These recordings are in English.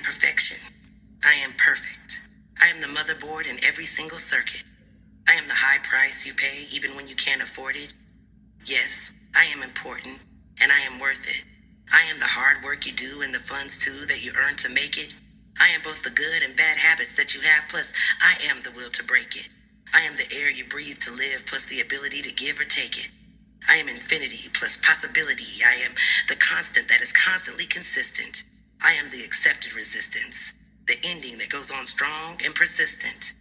perfection. I am perfect. I am the motherboard in every single circuit. I am the high price you pay even when you can't afford it. Yes, I am important, and I am worth it. I am the hard work you do and the funds too that you earn to make it. I am both the good and bad habits that you have, plus I am the will to break it. I am the air you breathe to live, plus the ability to give or take it. I am infinity plus possibility. I am the constant that is constantly consistent. I am the accepted resistance, the ending that goes on strong and persistent.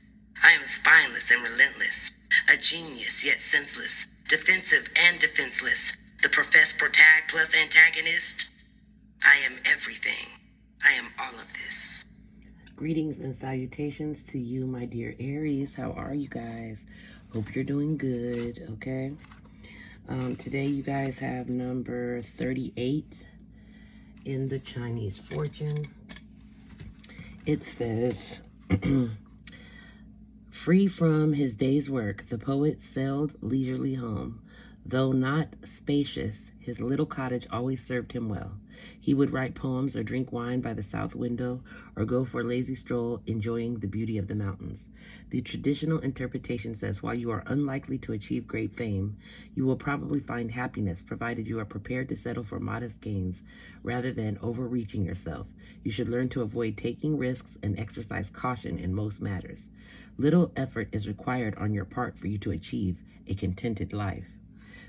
I am spineless and relentless, a genius yet senseless, defensive and defenseless, the professed protag plus antagonist. I am everything. I am all of this. Greetings and salutations to you, my dear Aries. How are you guys? Hope you're doing good, okay? Today you guys have number 38 in the Chinese fortune. It says, free from his day's work, the poet sailed leisurely home. Though not spacious, his little cottage always served him well. He would write poems or drink wine by the south window or go for a lazy stroll enjoying the beauty of the mountains. The traditional interpretation says while you are unlikely to achieve great fame, you will probably find happiness provided you are prepared to settle for modest gains rather than overreaching yourself. You should learn to avoid taking risks and exercise caution in most matters. Little effort is required on your part for you to achieve a contented life.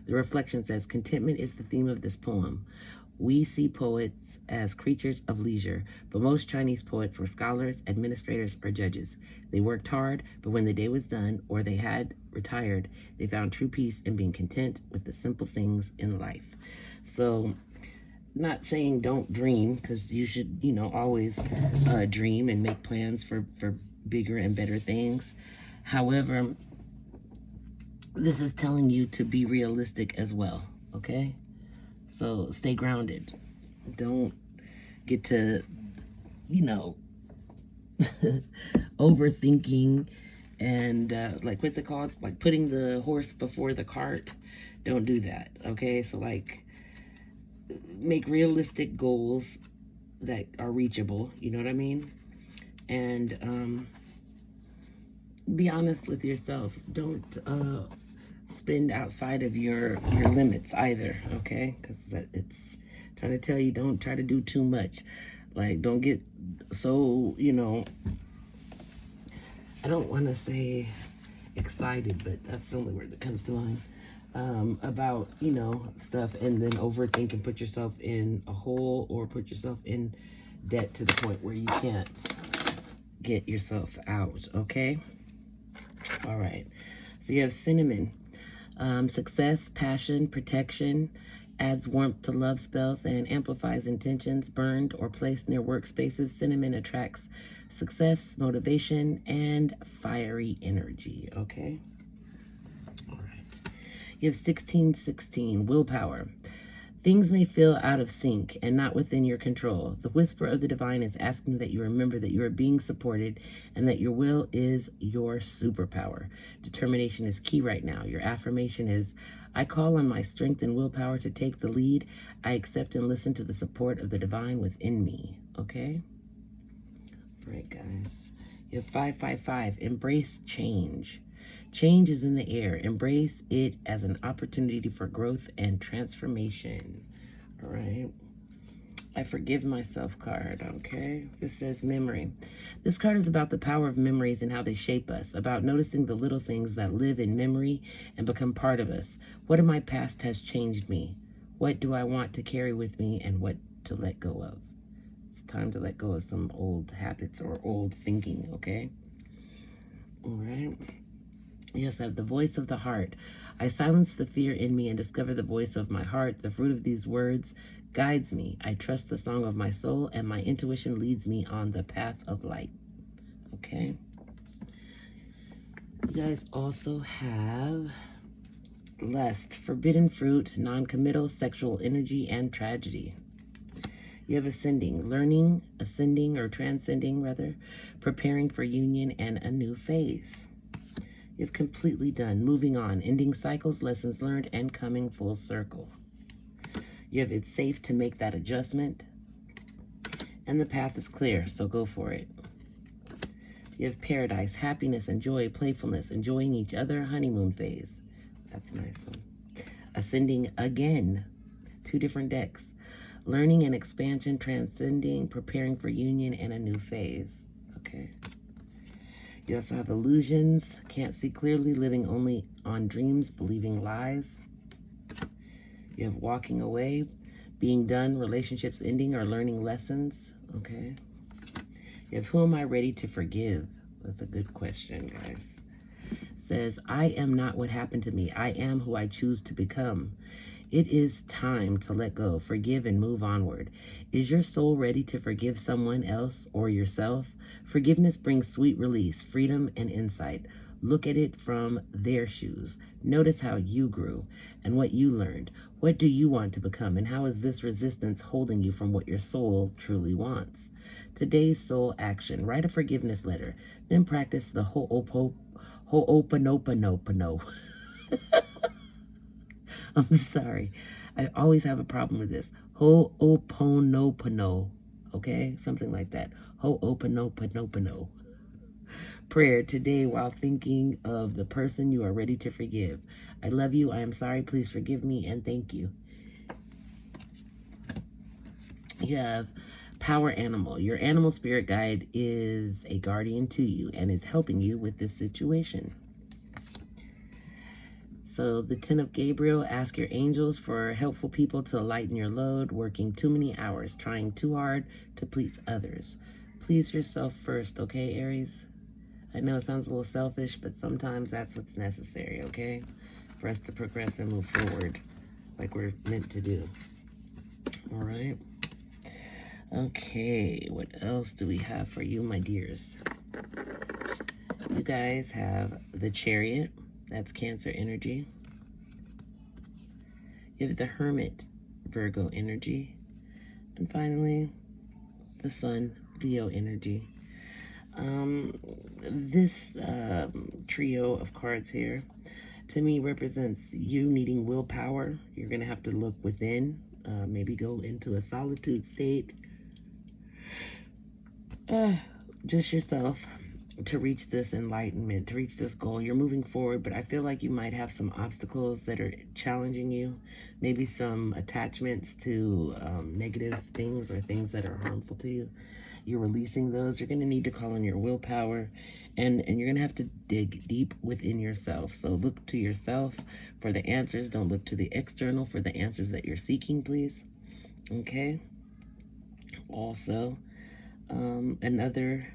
The reflection says, contentment is the theme of this poem. We see poets as creatures of leisure, but most Chinese poets were scholars, administrators, or judges. They worked hard, but when the day was done or they had retired, they found true peace in being content with the simple things in life. So, not saying don't dream, because you should, always dream and make plans for bigger and better things. However, this is telling you to be realistic as well, okay? So stay grounded. Don't get to, overthinking and, what's it called? Like putting the horse before the cart. Don't do that, okay? So, make realistic goals that are reachable, you know what I mean? And be honest with yourself. Don't spend outside of your limits either, okay? Because it's trying to tell you, don't try to do too much. Don't get so, I don't want to say excited, but that's the only word that comes to mind, about, stuff, and then overthink and put yourself in a hole or put yourself in debt to the point where you can't get yourself out, okay? All right. So you have cinnamon. Success, passion, protection, adds warmth to love spells and amplifies intentions burned or placed near workspaces. Cinnamon attracts success, motivation, and fiery energy, okay? All right. You have 1616, willpower. Things may feel out of sync and not within your control. The whisper of the divine is asking that you remember that you are being supported and that your will is your superpower. Determination is key right now. Your affirmation is, I call on my strength and willpower to take the lead. I accept and listen to the support of the divine within me. Okay? All right, guys. You have 555, embrace change. Change is in the air. Embrace it as an opportunity for growth and transformation. All right. I forgive myself card, okay? This says memory. This card is about the power of memories and how they shape us, about noticing the little things that live in memory and become part of us. What in my past has changed me? What do I want to carry with me and what to let go of? It's time to let go of some old habits or old thinking, okay? All right. Yes, I have the voice of the heart. I silence the fear in me and discover the voice of my heart. The fruit of these words guides me. I trust the song of my soul, and my intuition leads me on the path of light. Okay. You guys also have lust, forbidden fruit, non-committal, sexual energy, and tragedy. You have ascending, learning, ascending or transcending rather, preparing for union and a new phase. You've completely done, moving on, ending cycles, lessons learned, and coming full circle. You have it's safe to make that adjustment. and the path is clear, so go for it. You have paradise, happiness and joy, playfulness, enjoying each other, honeymoon phase. That's a nice one. Ascending again, 2 different decks. Learning and expansion, transcending, preparing for union and a new phase. Okay. You also have illusions, can't see clearly, living only on dreams, believing lies. You have walking away, being done, relationships ending, or learning lessons. Okay. You have who am I ready to forgive? That's a good question, guys. Says, I am not what happened to me. I am who I choose to become. It is time to let go, forgive, and move onward. Is your soul ready to forgive someone else or yourself? Forgiveness brings sweet release, freedom, and insight. Look at it from their shoes. Notice how you grew and what you learned. What do you want to become, and how is this resistance holding you from what your soul truly wants? Today's soul action. Write a forgiveness letter, then practice the Ho'oponopono. I'm sorry. I always have a problem with this. Ho'oponopono. Okay? Something like that. Ho'oponopono. Prayer today while thinking of the person you are ready to forgive. I love you. I am sorry. Please forgive me and thank you. You have power animal. Your animal spirit guide is a guardian to you and is helping you with this situation. So the 10 of Gabriel, ask your angels for helpful people to lighten your load, working too many hours, trying too hard to please others. Please yourself first, okay, Aries? I know it sounds a little selfish, but sometimes that's what's necessary, okay? For us to progress and move forward like we're meant to do. All right? Okay, what else do we have for you, my dears? You guys have the Chariot. That's Cancer energy. You have the Hermit, Virgo energy. And finally, the Sun, Leo energy. This trio of cards here, to me, represents you needing willpower. You're going to have to look within, maybe go into a solitude state. Just yourself. To reach this enlightenment, to reach this goal. You're moving forward, but I feel like you might have some obstacles that are challenging you. Maybe some attachments to negative things or things that are harmful to you. You're releasing those. You're going to need to call on your willpower, and you're going to have to dig deep within yourself. So look to yourself for the answers. Don't look to the external for the answers that you're seeking, please. Okay? Also, another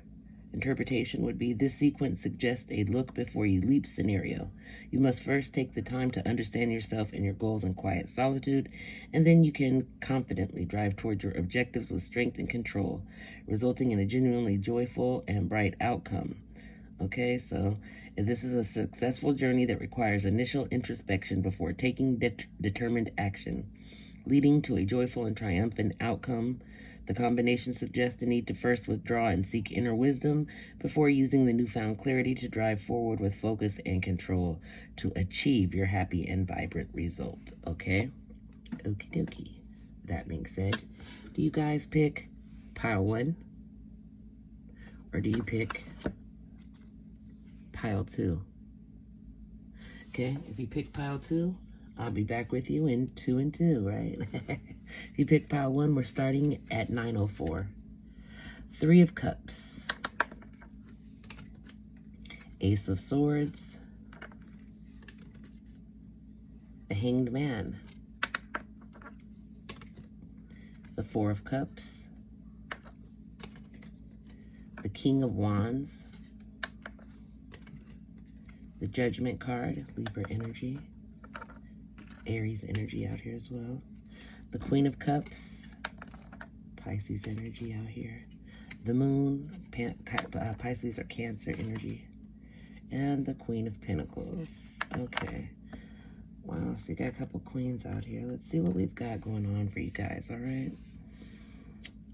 interpretation would be this sequence suggests a look before you leap scenario. You must first take the time to understand yourself and your goals in quiet solitude, and then you can confidently drive toward your objectives with strength and control, resulting in a genuinely joyful and bright outcome. Okay, so this is a successful journey that requires initial introspection before taking determined action, leading to a joyful and triumphant outcome. The combination suggests a need to first withdraw and seek inner wisdom before using the newfound clarity to drive forward with focus and control to achieve your happy and vibrant result. Okay? Okie dokie. That being said, do you guys pick pile 1? Or do you pick pile 2? Okay? If you pick pile 2, I'll be back with you in 2 and 2, right? If you pick pile 1, we're starting at 9:04. 3 of Cups. Ace of Swords. The Hanged Man. The 4 of Cups. The King of Wands. The Judgment card, Libra energy. Aries energy out here as well. The Queen of Cups, Pisces energy out here. The Moon, Pisces or Cancer energy. And the Queen of Pentacles. Okay. Wow, so you got a couple queens out here. Let's see what we've got going on for you guys, all right?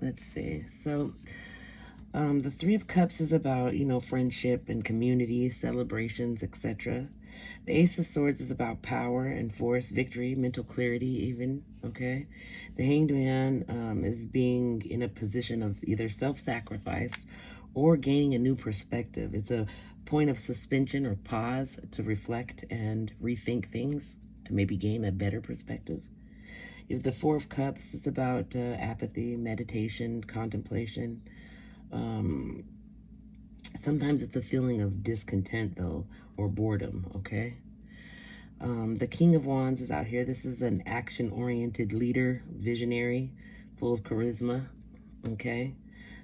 Let's see. So, the 3 of Cups is about, friendship and community, celebrations, etc. The Ace of Swords is about power and force, victory, mental clarity even, okay? The Hanged Man is being in a position of either self-sacrifice or gaining a new perspective. It's a point of suspension or pause to reflect and rethink things, to maybe gain a better perspective. If the Four of Cups is about apathy, meditation, contemplation. Sometimes it's a feeling of discontent, though, or boredom, okay? The King of Wands is out here. This is an action-oriented leader, visionary, full of charisma, okay?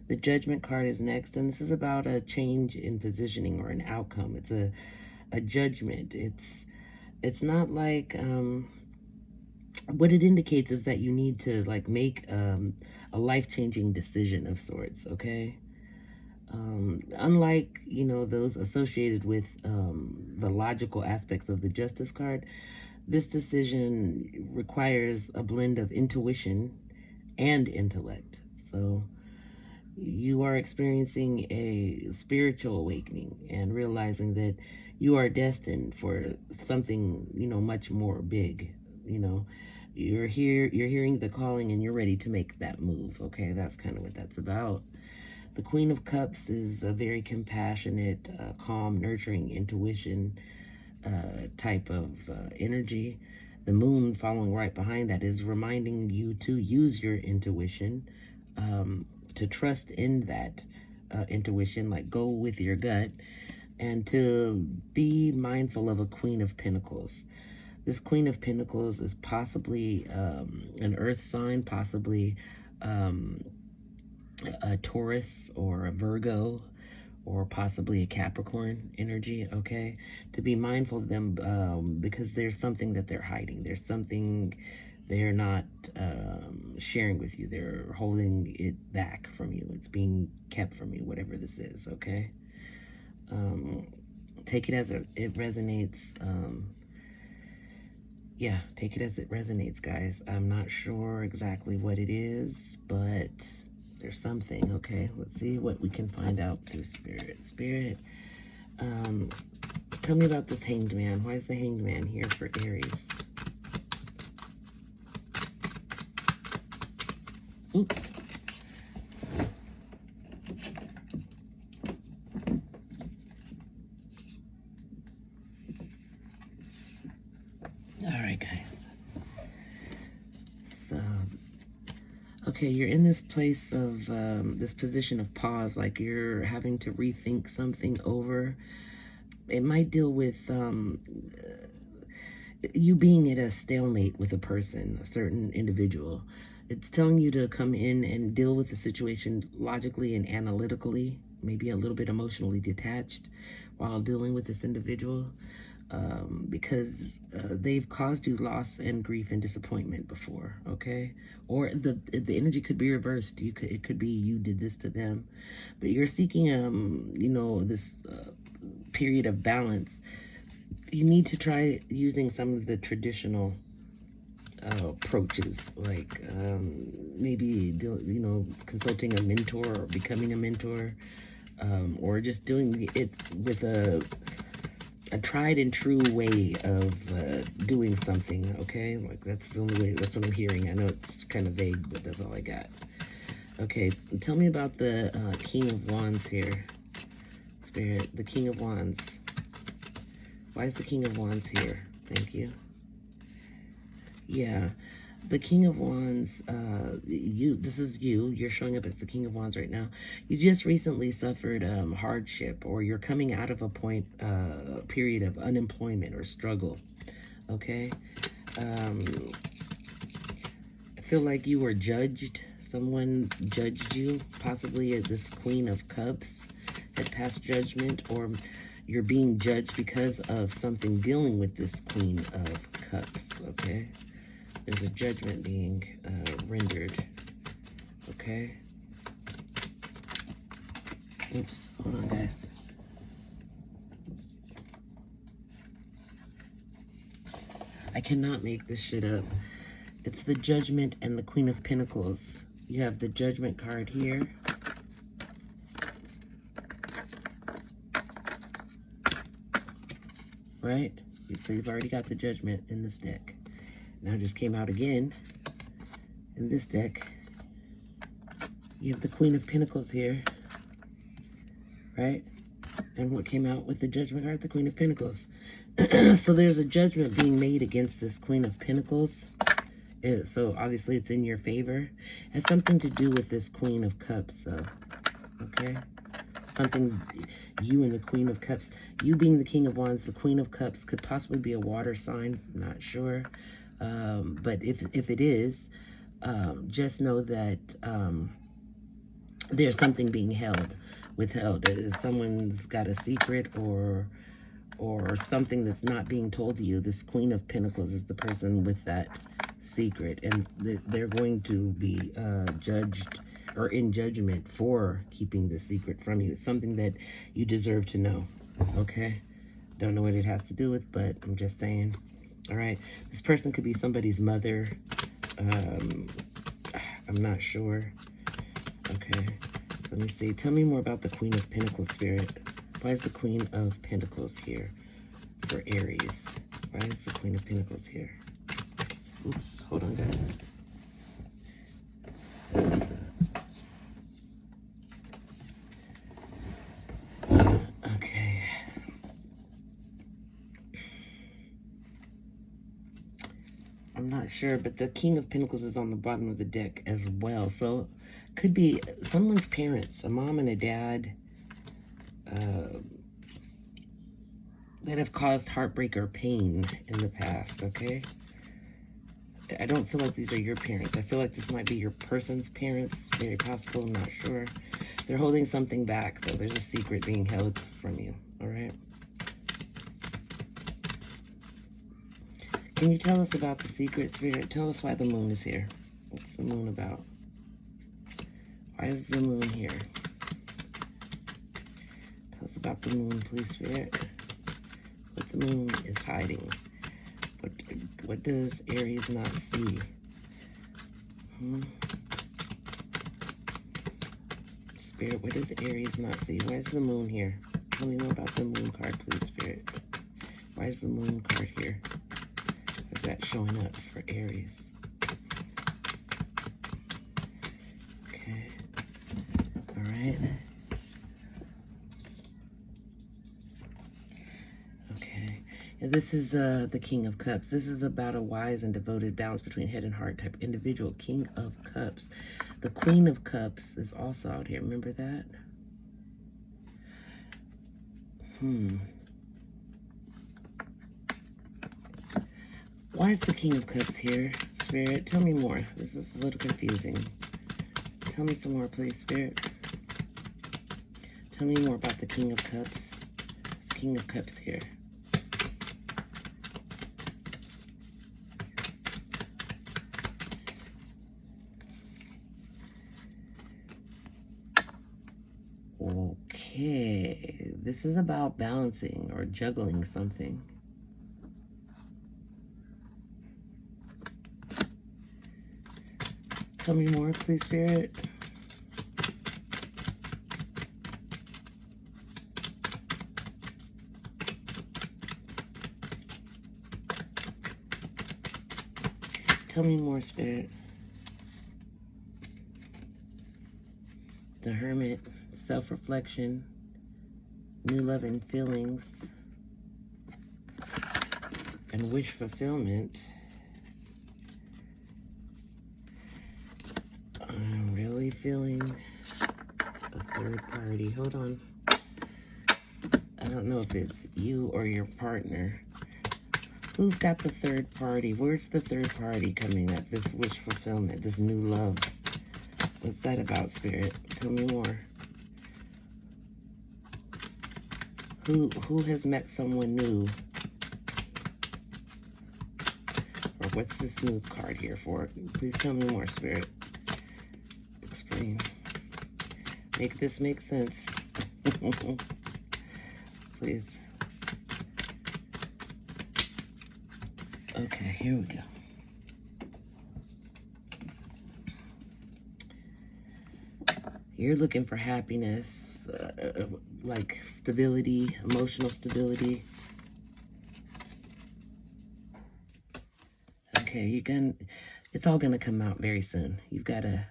The Judgment card is next, and this is about a change in positioning or an outcome. It's a judgment. It's not like... what it indicates is that you need to like make a life-changing decision of sorts, okay? Unlike, you know, those associated with the logical aspects of the Justice card, this decision requires a blend of intuition and intellect. So you are experiencing a spiritual awakening and realizing that you are destined for something, you know, much more big. You know, you're hearing the calling and you're ready to make that move. Okay, that's kind of what that's about. The Queen of Cups is a very compassionate, calm, nurturing intuition type of energy. The Moon following right behind that is reminding you to use your intuition, to trust in that intuition, like go with your gut, and to be mindful of a Queen of Pentacles. This Queen of Pentacles is possibly an earth sign, possibly a Taurus or a Virgo, or possibly a Capricorn energy, okay? To be mindful of them because there's something that they're hiding. There's something they're not sharing with you. They're holding it back from you. It's being kept from you, whatever this is, okay? Take it as it resonates. Yeah, take it as it resonates, guys. I'm not sure exactly what it is, but there's something, okay? Let's see what we can find out through Spirit. Spirit, tell me about this Hanged Man. Why is the Hanged Man here for Aries? Oops. All right, guys. So, okay, you're in this place of, this position of pause, like you're having to rethink something over. It might deal with you being at a stalemate with a person, a certain individual. It's telling you to come in and deal with the situation logically and analytically, maybe a little bit emotionally detached while dealing with this individual, because they've caused you loss and grief and disappointment before, okay? Or the energy could be reversed. It could be you did this to them, but you're seeking you know, this period of balance. You need to try using some of the traditional approaches, like maybe you know, consulting a mentor or becoming a mentor, or just doing it with a tried and true way of doing something, okay? Like that's the only way, that's what I'm hearing. I know it's kind of vague, but that's all I got. Okay, tell me about the King of Wands here. Spirit, the King of Wands. Why is the King of Wands here? Thank you. Yeah, the King of Wands, this is you. You're showing up as the King of Wands right now. You just recently suffered hardship, or you're coming out of a period of unemployment or struggle, okay? I feel like you were judged. Someone judged you, possibly this Queen of Cups had passed judgment, or you're being judged because of something dealing with this Queen of Cups, okay? There's a judgment being rendered, okay? Oops, hold on, guys. I cannot make this shit up. It's the Judgment and the Queen of Pentacles. You have the Judgment card here. Right? So you've already got the Judgment in this deck. Now it just came out again in this deck. You have the Queen of Pentacles here, right? And what came out with the Judgment card? The Queen of Pentacles. So there's a judgment being made against this Queen of Pentacles. So obviously it's in your favor. It has something to do with this Queen of Cups, though. Okay? Something, you and the Queen of Cups. You being the King of Wands, the Queen of Cups could possibly be a water sign. Not sure. But if it is, just know that there's something being withheld. Someone's got a secret or something that's not being told to you. This Queen of Pentacles is the person with that secret, and they're going to be judged or in judgment for keeping the secret from you. It's something that you deserve to know, okay? Don't know what it has to do with, but I'm just saying. All right, this person could be somebody's mother. I'm not sure. Okay, let me see. Tell me more about the Queen of Pentacles, Spirit. Why is the Queen of Pentacles here for Aries? Why is the Queen of Pentacles here? Oops, hold on, guys. Okay. I'm not sure, but the King of Pentacles is on the bottom of the deck as well. So could be someone's parents, a mom and a dad, that have caused heartbreak or pain in the past, okay? I don't feel like these are your parents. I feel like this might be your person's parents. Very possible, I'm not sure. They're holding something back, though. There's a secret being held from you, all right? Can you tell us about the secret, Spirit? Tell us why the moon is here. What's the moon about? Why is the moon here? Tell us about the moon, please, Spirit. What the moon is hiding. What does Aries not see? Spirit, what does Aries not see? Why is the moon here? Tell me more about the moon card, please, Spirit. Why is the moon card here? Is that showing up for Aries? Okay. All right. Okay. And this is the King of Cups. This is about a wise and devoted balance between head and heart type individual. King of Cups. The Queen of Cups is also out here. Remember that? Why is the King of Cups here, Spirit? Tell me more. This is a little confusing. Tell me some more, please, Spirit. Tell me more about the King of Cups. It's King of Cups here. Okay, this is about balancing or juggling something. Tell me more, please, Spirit. Tell me more, Spirit. The Hermit, self-reflection, new love and feelings, and wish fulfillment. I'm really feeling a third party. Hold on. I don't know if it's you or your partner. Who's got the third party? Where's the third party coming up? This wish fulfillment, this new love. What's that about, Spirit? Tell me more. Who has met someone new? Or what's this new card here for? Please tell me more, Spirit. Explain. Make this make sense. Please. Okay, here we go. You're looking for happiness, like stability, emotional stability. Okay, it's all gonna come out very soon. You've got a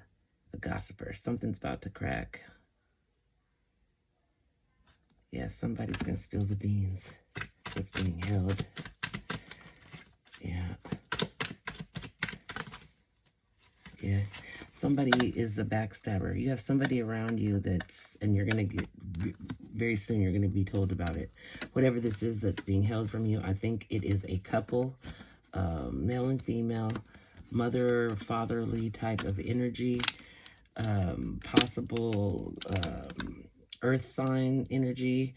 gossiper. Something's about to crack. Yeah, somebody's gonna spill the beans. What's being held. Yeah. Yeah. Somebody is a backstabber. You have somebody around you and you're gonna get, very soon you're gonna be told about it. Whatever this is that's being held from you, I think it is a couple, male and female, mother, fatherly type of energy, possible earth sign energy,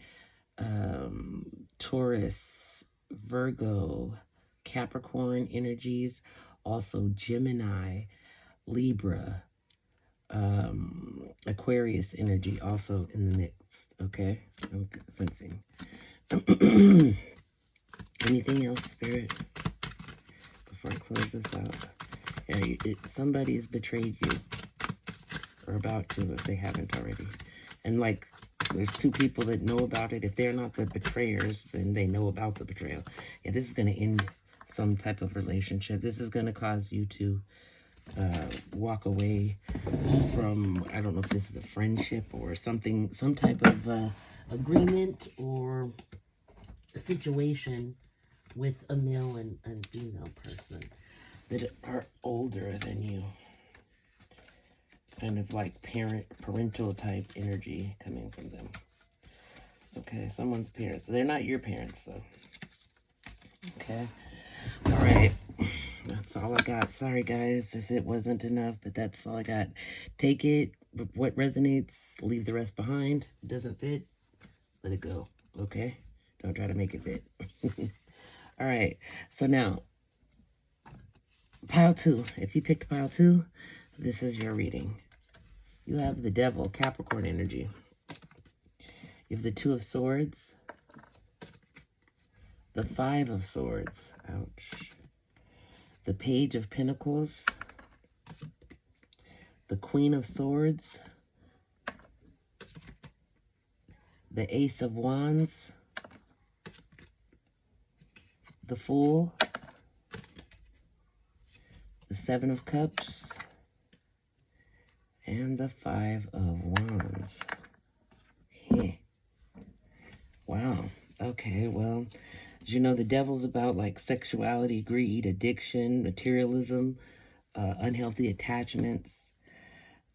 Taurus, Virgo, Capricorn energies, also Gemini, Libra, Aquarius energy also in the mix. Okay, I'm sensing. Anything else, Spirit, before I close this out? Yeah, somebody has betrayed you, or about to, if they haven't already. And like, there's two people that know about it. If they're not the betrayers, then they know about the betrayal. Yeah, this is going to end some type of relationship. This is going to cause you to walk away from, I don't know if this is a friendship or something, some type of agreement or a situation with a male and female person that are older than you. Kind of like parental type energy coming from them. Okay, someone's parents. They're not your parents, though. Okay. All right. That's all I got. Sorry, guys, if it wasn't enough, but that's all I got. Take it. What resonates, leave the rest behind. Doesn't fit, let it go. Okay? Don't try to make it fit. All right. So now, pile 2. If you picked pile 2, this is your reading. You have the Devil, Capricorn energy. You have the 2 of Swords, the 5 of Swords, ouch, the Page of Pentacles, the Queen of Swords, the Ace of Wands, the Fool, the 7 of Cups, and the 5 of Wands. Wow. Okay, well, as you know, the Devil's about like sexuality, greed, addiction, materialism, unhealthy attachments.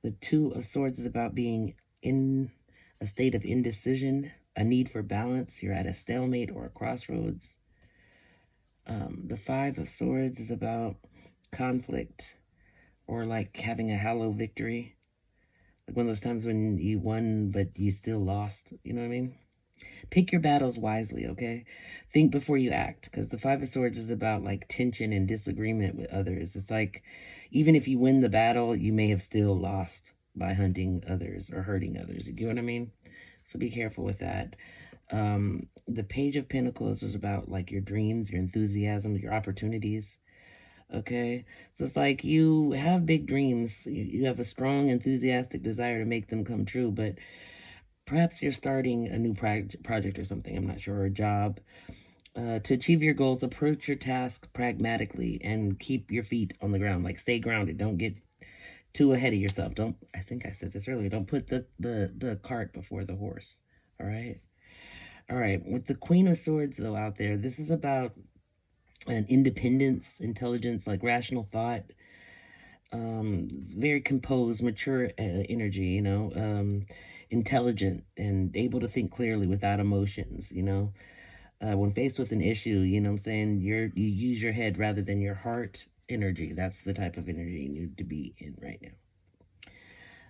The 2 of Swords is about being in a state of indecision, a need for balance. You're at a stalemate or a crossroads. The 5 of Swords is about conflict or like having a hollow victory. Like one of those times when you won, but you still lost. You know what I mean? Pick your battles wisely, okay? Think before you act, because the 5 of Swords is about like tension and disagreement with others. It's like, even if you win the battle, you may have still lost by hunting others or hurting others. You get what I mean? So be careful with that. The Page of Pentacles is about like your dreams, your enthusiasm, your opportunities. Okay, so it's like you have big dreams, you have a strong enthusiastic desire to make them come true, but perhaps you're starting a new project or something, I'm not sure, or a job. To achieve your goals, approach your task pragmatically and keep your feet on the ground. Like, stay grounded. Don't get too ahead of yourself. Don't, I think I said this earlier, don't put the cart before the horse. All right? All right. With the Queen of Swords, though, out there, this is about an independence, intelligence, like rational thought, very composed, mature energy, you know, intelligent and able to think clearly without emotions, you know. When faced with an issue, you know what I'm saying, you use your head rather than your heart energy. That's the type of energy you need to be in right now.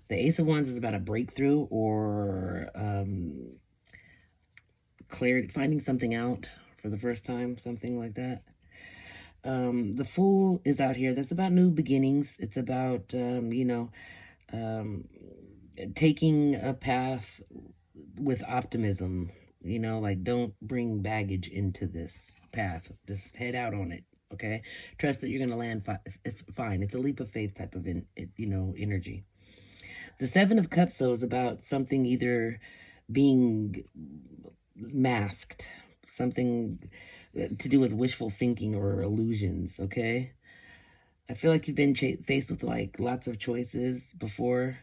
The Ace of Wands is about a breakthrough or clarity, finding something out for the first time, something like that. The Fool is out here. That's about new beginnings. It's about, you know, taking a path with optimism. You know, like, don't bring baggage into this path. Just head out on it, okay? Trust that you're going to land fine. It's a leap of faith type of, you know, energy. The 7 of Cups, though, is about something either being masked, something to do with wishful thinking or illusions, okay? I feel like you've been faced with like lots of choices before,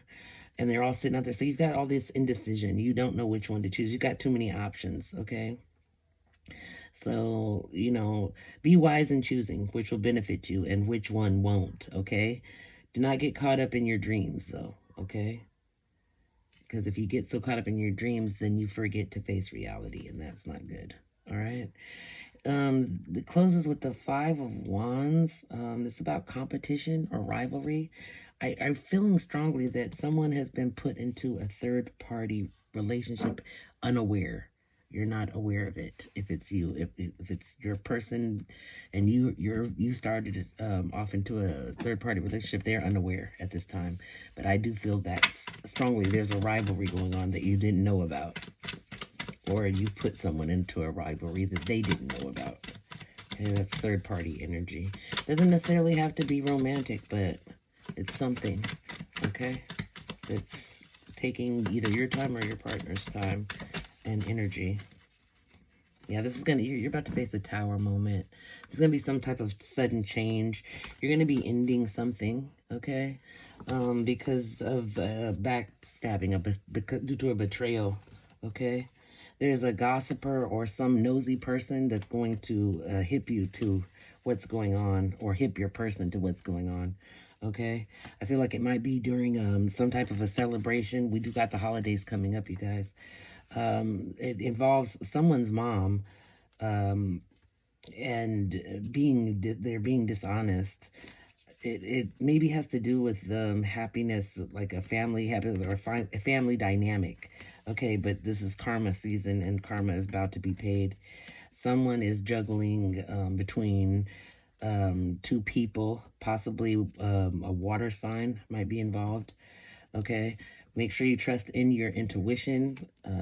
and they're all sitting out there. So you've got all this indecision. You don't know which one to choose. You've got too many options, okay? So, be wise in choosing which will benefit you and which one won't, okay? Do not get caught up in your dreams, though, okay? Because if you get so caught up in your dreams, then you forget to face reality, and that's not good, all right? It closes with the Five of Wands. It's about competition or rivalry. I'm feeling strongly that someone has been put into a third party relationship unaware. You're not aware of it. If it's you, if it's your person, and you started it, off into a third party relationship, they're unaware at this time. But I do feel that strongly. There's a rivalry going on that you didn't know about, or you put someone into a rivalry that they didn't know about. Okay, that's third party energy. Doesn't necessarily have to be romantic, but it's something, okay? It's taking either your time or your partner's time and energy. Yeah, this is you're about to face a tower moment. There's gonna be some type of sudden change. You're gonna be ending something, okay? Because of backstabbing, due to a betrayal, okay? There's a gossiper or some nosy person that's going to hip you to what's going on, or hip your person to what's going on, okay? I feel like it might be during some type of a celebration. We do got the holidays coming up, you guys. It involves someone's mom, and they're being dishonest. It maybe has to do with happiness, like a family happiness or a family dynamic. Okay, but this is karma season, and karma is about to be paid. Someone is juggling between two people, possibly a water sign might be involved. Okay, make sure you trust in your intuition.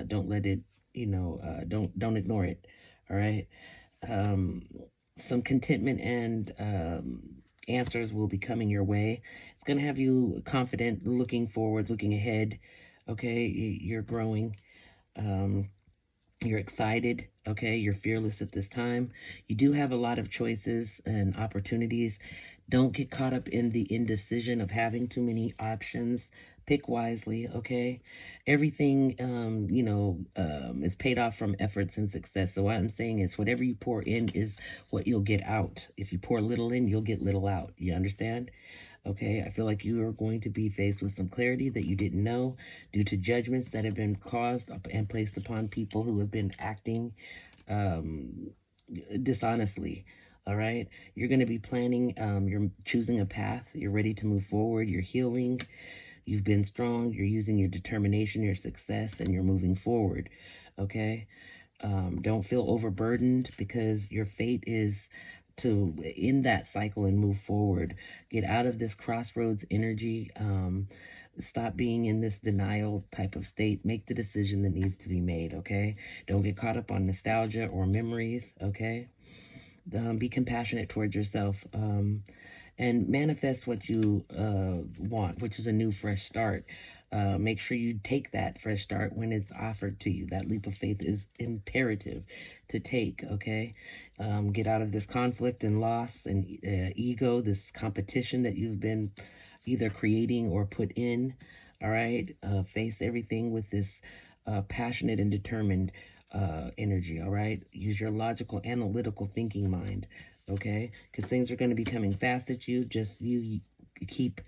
Don't let it, don't ignore it. All right. Um, some contentment and answers will be coming your way. It's going to have you confident, looking forward, looking ahead. Okay, you're growing. Um, you're excited, okay? You're fearless at this time. You do have a lot of choices and opportunities. Don't get caught up in the indecision of having too many options. Pick wisely, okay? Everything, is paid off from efforts and success. So what I'm saying is whatever you pour in is what you'll get out. If you pour little in, you'll get little out. You understand? Okay, I feel like you are going to be faced with some clarity that you didn't know due to judgments that have been caused and placed upon people who have been acting um, dishonestly. All right, you're going to be planning, you're choosing a path, you're ready to move forward, you're healing, you've been strong, you're using your determination, your success, and you're moving forward. Okay, don't feel overburdened, because your fate is to end that cycle and move forward. Get out of this crossroads energy. Stop being in this denial type of state. Make the decision that needs to be made, okay? Don't get caught up on nostalgia or memories, okay? Be compassionate towards yourself. And manifest what you want, which is a new, fresh start. Make sure you take that fresh start when it's offered to you. That leap of faith is imperative to take, okay? Get out of this conflict and loss and ego, this competition that you've been either creating or put in, all right? Face everything with this passionate and determined energy, all right? Use your logical, analytical thinking mind, okay? Because things are going to be coming fast at you. Just you keep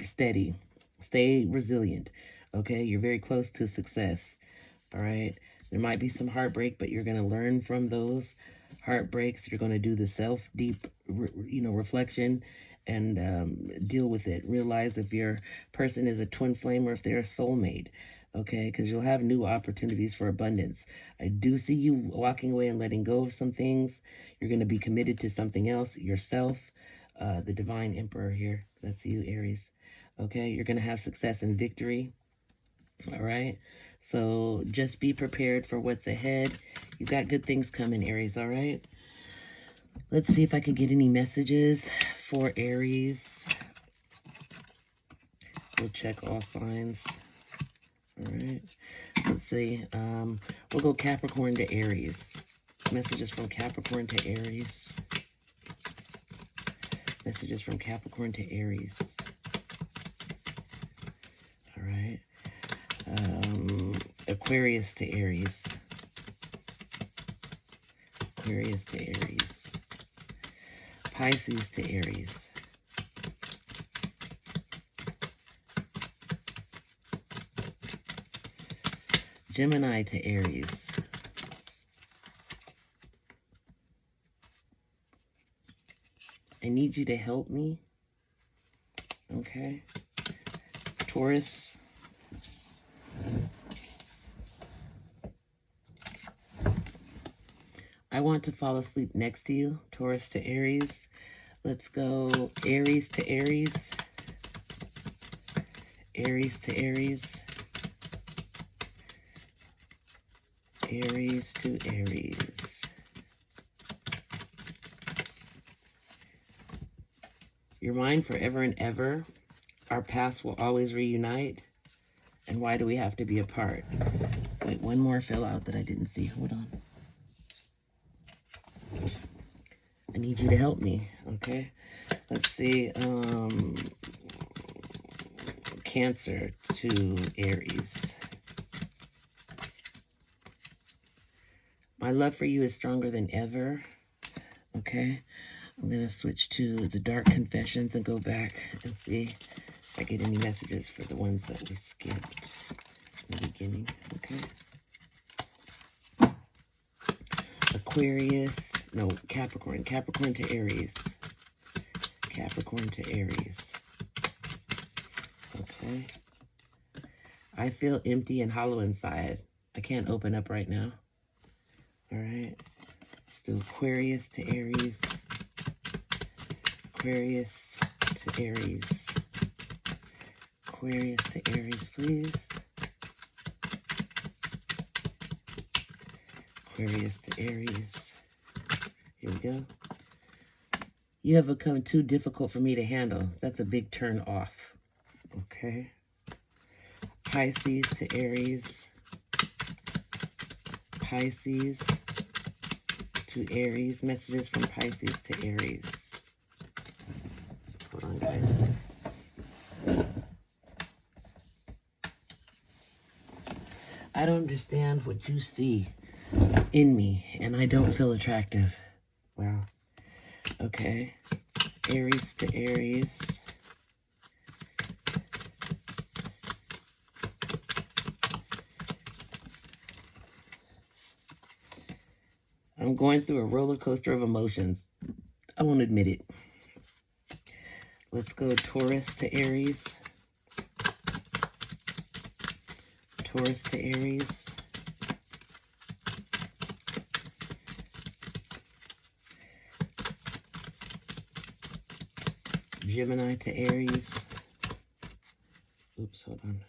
steady, stay resilient, okay? You're very close to success, all right? There might be some heartbreak, but you're going to learn from those heartbreaks. You're going to do the deep reflection and deal with it. Realize if your person is a twin flame or if they're a soulmate, okay? Because you'll have new opportunities for abundance. I do see you walking away and letting go of some things. You're going to be committed to something else, yourself. The divine emperor here, that's you, Aries. Okay, you're going to have success and victory. All right, so just be prepared for what's ahead. You've got good things coming, Aries. All right, let's see if I can get any messages for Aries. We'll check all signs. All right, let's see. We'll go Capricorn to Aries. Messages from Capricorn to Aries. Messages from Capricorn to Aries. All right. Aquarius to Aries. Aquarius to Aries. Pisces to Aries. Gemini to Aries. I need you to help me. Okay. Taurus. I want to fall asleep next to you. Taurus to Aries. Let's go Aries to Aries. Aries to Aries. Aries to Aries. You're mine forever and ever. Our paths will always reunite. And why do we have to be apart? Wait, one more fell out that I didn't see. Hold on. I need you to help me, okay? Let's see. Cancer to Aries. My love for you is stronger than ever, okay? I'm going to switch to the Dark Confessions and go back and see if I get any messages for the ones that we skipped in the beginning, okay? Aquarius, no, Capricorn. Capricorn to Aries. Capricorn to Aries. Okay. I feel empty and hollow inside. I can't open up right now. All right. Let's do Aquarius to Aries. Aquarius to Aries. Aquarius to Aries, please. Aquarius to Aries. Here we go. You have become too difficult for me to handle. That's a big turn off. Okay. Pisces to Aries. Pisces to Aries. Messages from Pisces to Aries. Hold on, guys. I don't understand what you see in me, and I don't feel attractive. Wow. Okay. Aries to Aries. I'm going through a roller coaster of emotions. I won't admit it. Let's go Taurus to Aries. Taurus to Aries. Gemini to Aries. Oops, hold on.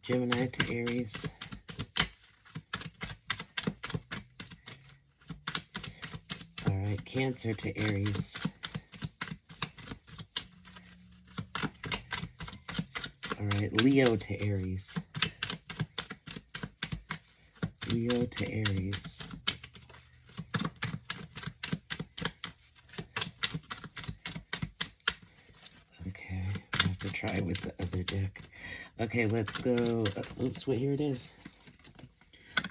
Gemini to Aries. All right, Cancer to Aries. All right, Leo to Aries. Leo to Aries. Okay, I have to try with the other deck. Okay, let's go. Oops, wait, here it is.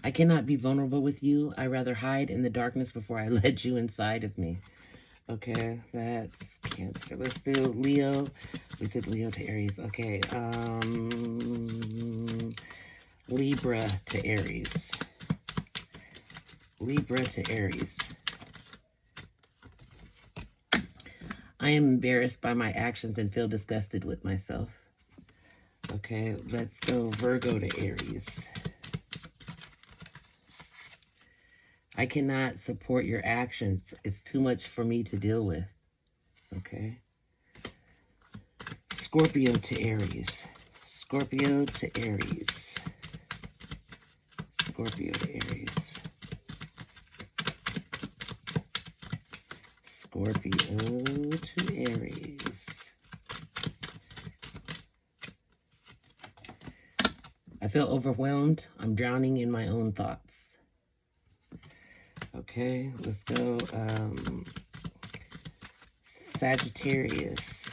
I cannot be vulnerable with you. I rather hide in the darkness before I let you inside of me. Okay, that's Cancer. Let's do Leo. We said Leo to Aries. Okay, Libra to Aries. Libra to Aries. I am embarrassed by my actions and feel disgusted with myself. Okay, let's go Virgo to Aries. I cannot support your actions. It's too much for me to deal with. Okay. Scorpio to Aries. Scorpio to Aries. Scorpio to Aries. Scorpio to Aries. I feel overwhelmed. I'm drowning in my own thoughts. Okay, let's go Sagittarius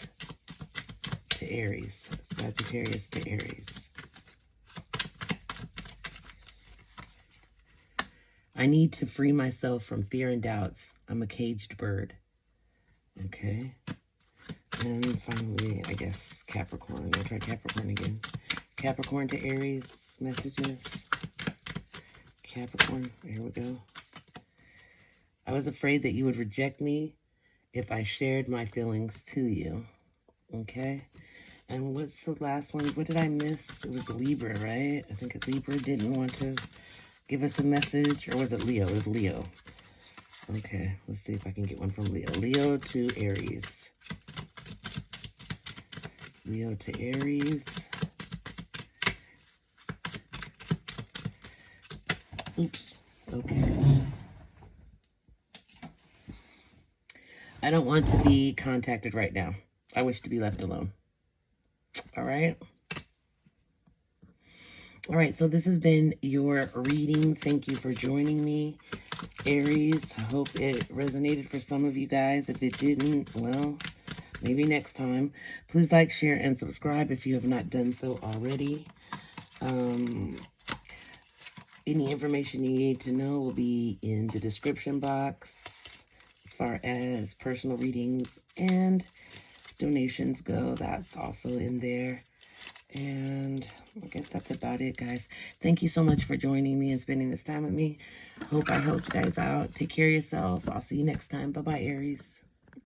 to Aries. Sagittarius to Aries. I need to free myself from fear and doubts. I'm a caged bird. Okay. And finally, I guess Capricorn. We'll try Capricorn again. Capricorn to Aries messages. Capricorn, here we go. I was afraid that you would reject me if I shared my feelings to you. Okay. And what's the last one? What did I miss? It was Libra, right? I think Libra didn't want to give us a message. Or was it Leo? It was Leo. Okay, let's see if I can get one from Leo. Leo to Aries. Leo to Aries. Oops. Okay. I don't want to be contacted right now. I wish to be left alone. All right. All right, so this has been your reading. Thank you for joining me, Aries. I hope it resonated for some of you guys. If it didn't, well, maybe next time. Please like, share, and subscribe if you have not done so already. Any information you need to know will be in the description box. As far as personal readings and donations go, that's also in there. And I guess that's about it, guys. Thank you so much for joining me and spending this time with me. Hope I helped you guys out. Take care of yourself. I'll see you next time. Bye-bye, Aries.